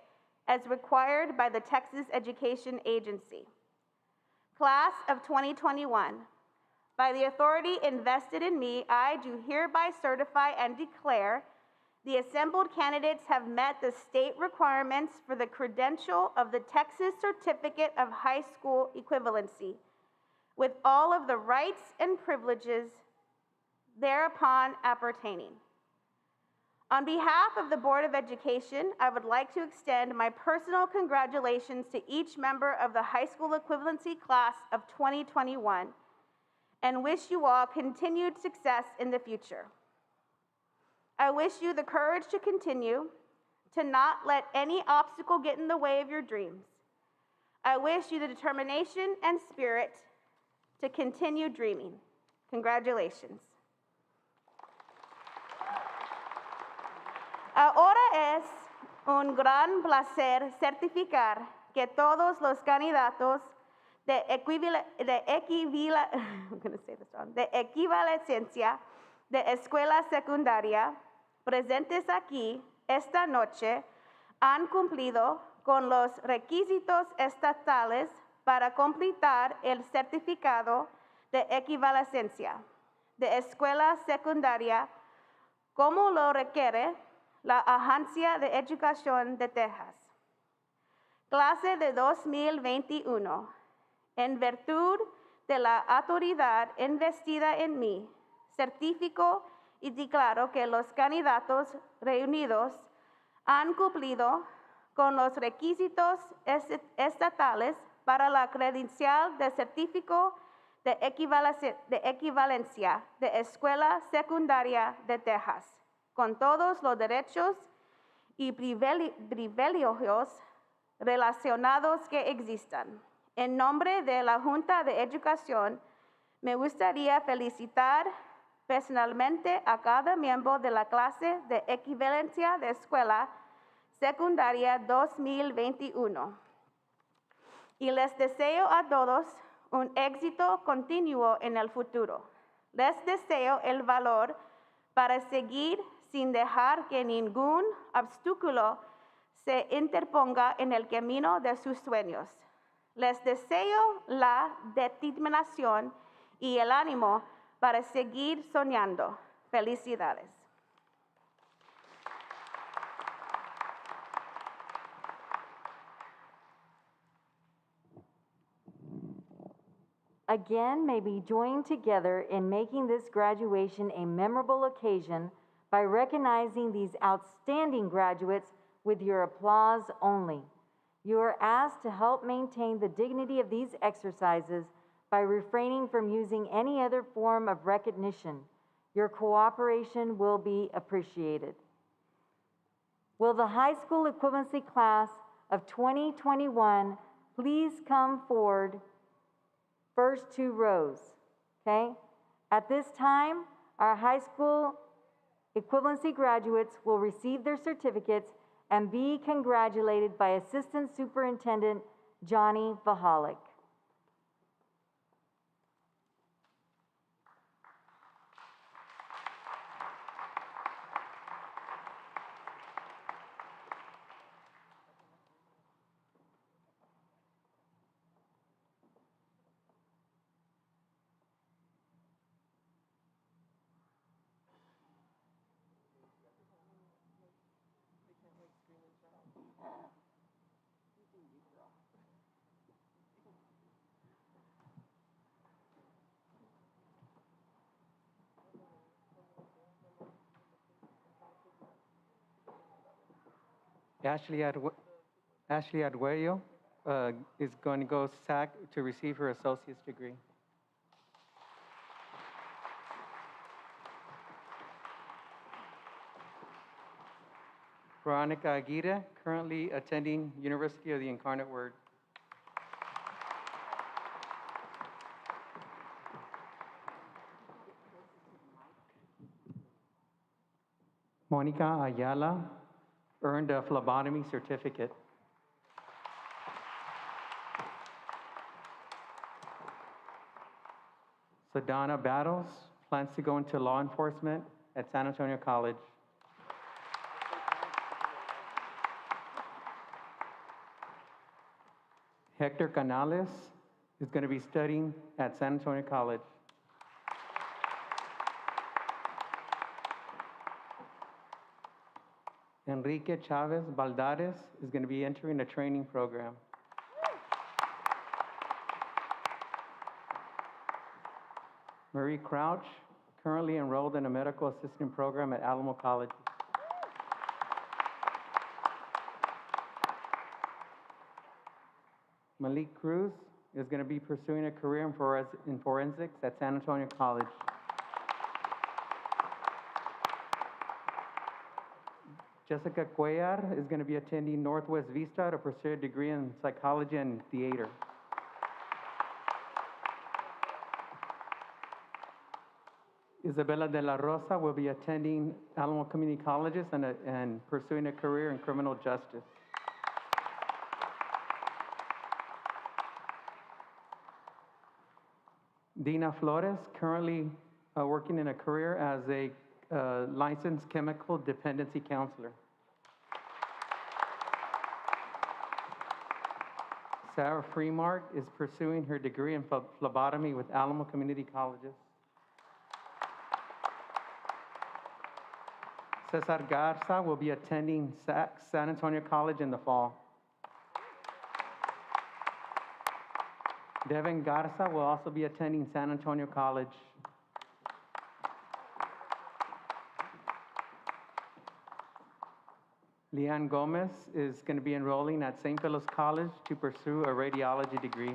as required by the Texas Education Agency. Class of 2021, by the authority invested in me, I do hereby certify and declare the assembled candidates have met the state requirements for the credential of the Texas Certificate of High School Equivalency, with all of the rights and privileges thereupon appertaining. On behalf of the Board of Education, I would like to extend my personal congratulations to each member of the high school equivalency class of 2021 and wish you all continued success in the future. I wish you the courage to continue, to not let any obstacle get in the way of your dreams. I wish you the determination and spirit to continue dreaming. Congratulations. Ahora es un gran placer certificar que todos los candidatos de equivalencia de escuela secundaria presentes aquí esta noche han cumplido con los requisitos estatales para completar el certificado de equivalencia de escuela secundaria como lo requiere la Agencia de Educación de Texas. Clase de 2021. En virtud de la autoridad investida en mí, certifico y declaro que los candidatos reunidos han cumplido con los requisitos estatales para la credencial de certificado de equivalencia de Escuela Secundaria de Texas, con todos los derechos y privilegios relacionados que existan. En nombre de la Junta de Educación, me gustaría felicitar personalmente a cada miembro de la clase de equivalencia de Escuela Secundaria 2021. Y les deseo a todos un éxito continuo en el futuro. Les deseo el valor para seguir sin dejar que ningún obstáculo se interponga en el camino de sus sueños. Les deseo la determinación y el ánimo para seguir soñando. Felicidades. Again, may we join together in making this graduation a memorable occasion by recognizing these outstanding graduates with your applause only. You are asked to help maintain the dignity of these exercises by refraining from using any other form of recognition. Your cooperation will be appreciated. Will the high school equivalency class of 2021 please come forward? First two rows, okay? At this time, our high school equivalency graduates will receive their certificates and be congratulated by Assistant Superintendent Johnny Vahalik. Ashley Arguello is going to go SAC to receive her associate's degree. Veronica Aguirre, currently attending University of the Incarnate Word. Monica Ayala earned a phlebotomy certificate. Sadana Battles plans to go into law enforcement at San Antonio College. Hector Canales is going to be studying at San Antonio College. Enrique Chavez Baldares is going to be entering a training program. Marie Crouch, currently enrolled in a medical assistant program at Alamo College. Malik Cruz is going to be pursuing a career in forensics at San Antonio College. Jessica Cuellar is going to be attending Northwest Vista to pursue a degree in psychology and theater. Isabella de la Rosa will be attending Alamo Community Colleges and pursuing a career in criminal justice. Dina Flores, currently working in a career as a licensed chemical dependency counselor. Sarah Freemark is pursuing her degree in phlebotomy with Alamo Community Colleges. Cesar Garza will be attending San Antonio College in the fall. Devin Garza will also be attending San Antonio College. Leanne Gomez is going to be enrolling at St. Philip's College to pursue a radiology degree.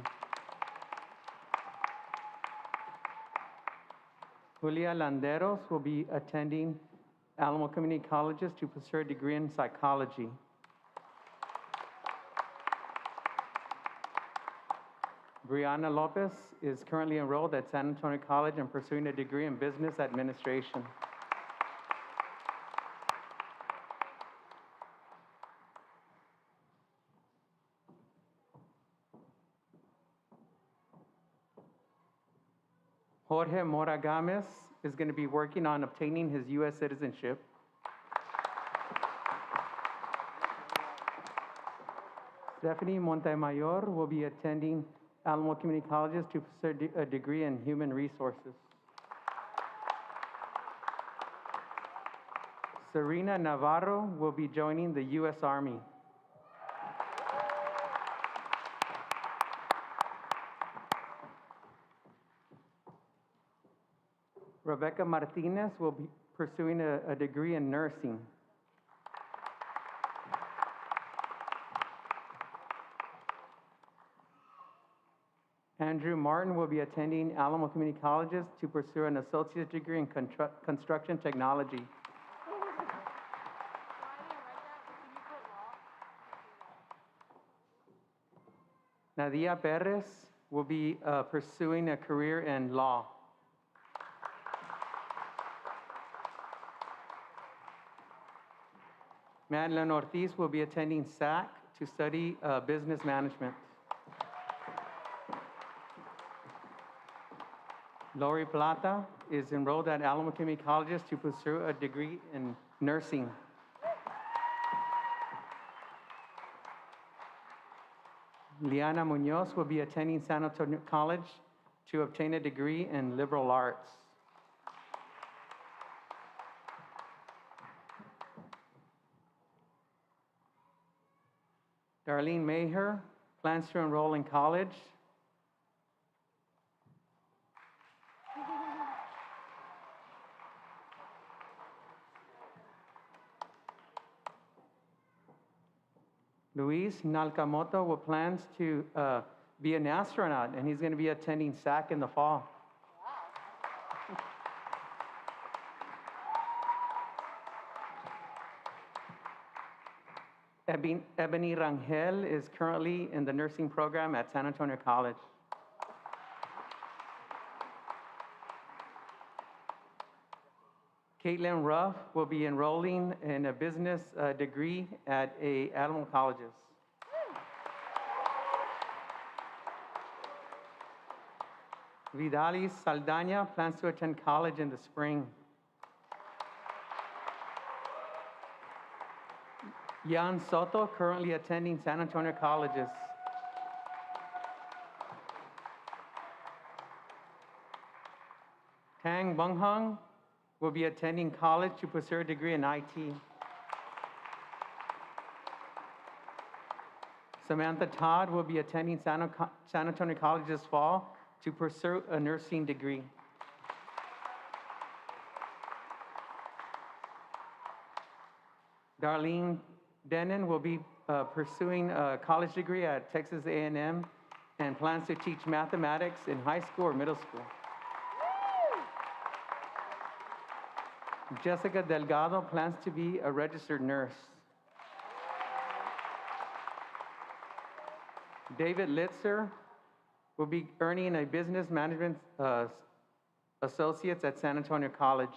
Julia Landeros will be attending Alamo Community Colleges to pursue a degree in psychology. Brianna Lopez is currently enrolled at San Antonio College and pursuing a degree in business administration. Jorge Mora Gomez is going to be working on obtaining his U.S. citizenship. Stephanie Montemayor will be attending Alamo Community Colleges to pursue a degree in human resources. Serena Navarro will be joining the U.S. Army. Rebecca Martinez will be pursuing a degree in nursing. Andrew Martin will be attending Alamo Community Colleges to pursue an associate's degree in construction technology. Nadia Perez will be pursuing a career in law. Madeline Ortiz will be attending SAC to study business management. Lori Plata is enrolled at Alamo Community Colleges to pursue a degree in nursing. Liana Munoz will be attending San Antonio College to obtain a degree in liberal arts. Darlene Maher plans to enroll in college. Luis Nalkamoto plans to be an astronaut, and he's going to be attending SAC in the fall. Ebony Rangel is currently in the nursing program at San Antonio College. Caitlin Ruff will be enrolling in a business degree at Alamo Colleges. Vidalis Saldana plans to attend college in the spring. Jan Soto currently attending San Antonio Colleges. Tang Bunghang will be attending college to pursue a degree in IT. Samantha Todd will be attending San Antonio College this fall to pursue a nursing degree. Darlene Denon will be pursuing a college degree at Texas A&M and plans to teach mathematics in high school or middle school. Jessica Delgado plans to be a registered nurse. David Litzer will be earning a business management associate's at San Antonio College.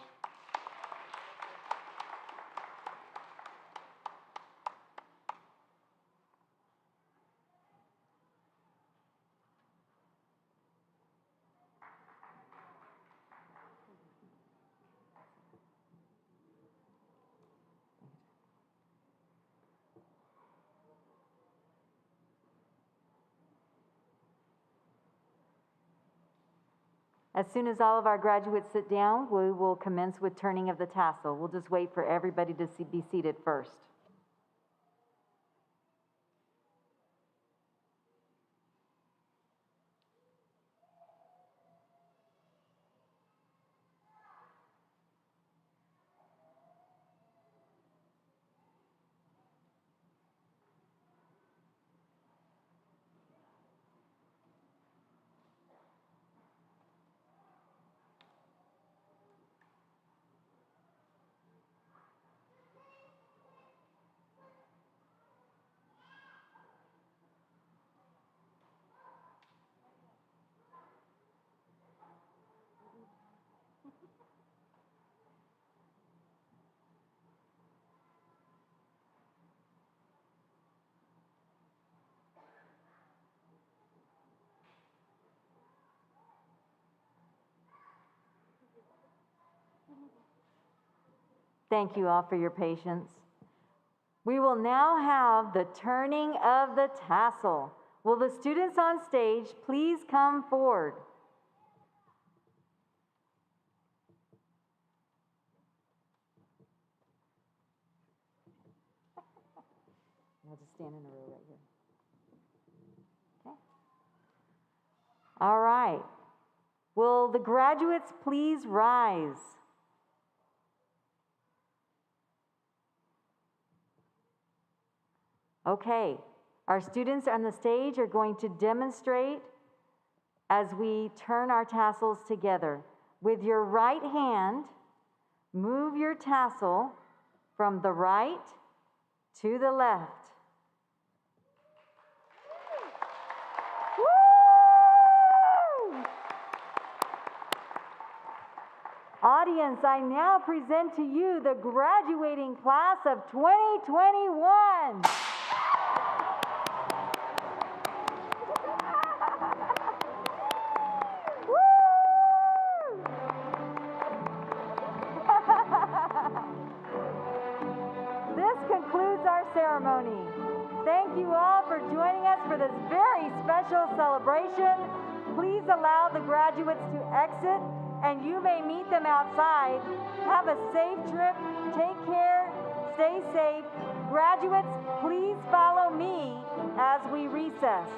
As soon as all of our graduates sit down, we will commence with turning of the tassel. We'll just wait for everybody to be seated first. Thank you all for your patience. We will now have the turning of the tassel. Will the students on stage please come forward? I'll just stand in a row right here. Okay. All right. Will the graduates please rise? Okay. Our students on the stage are going to demonstrate as we turn our tassels together. With your right hand, move your tassel from the right to the left. Woo! Audience, I now present to you the graduating class of 2021. This concludes our ceremony. Thank you all for joining us for this very special celebration. Please allow the graduates to exit, and you may meet them outside. Have a safe trip. Take care. Stay safe. Graduates, please follow me as we recess.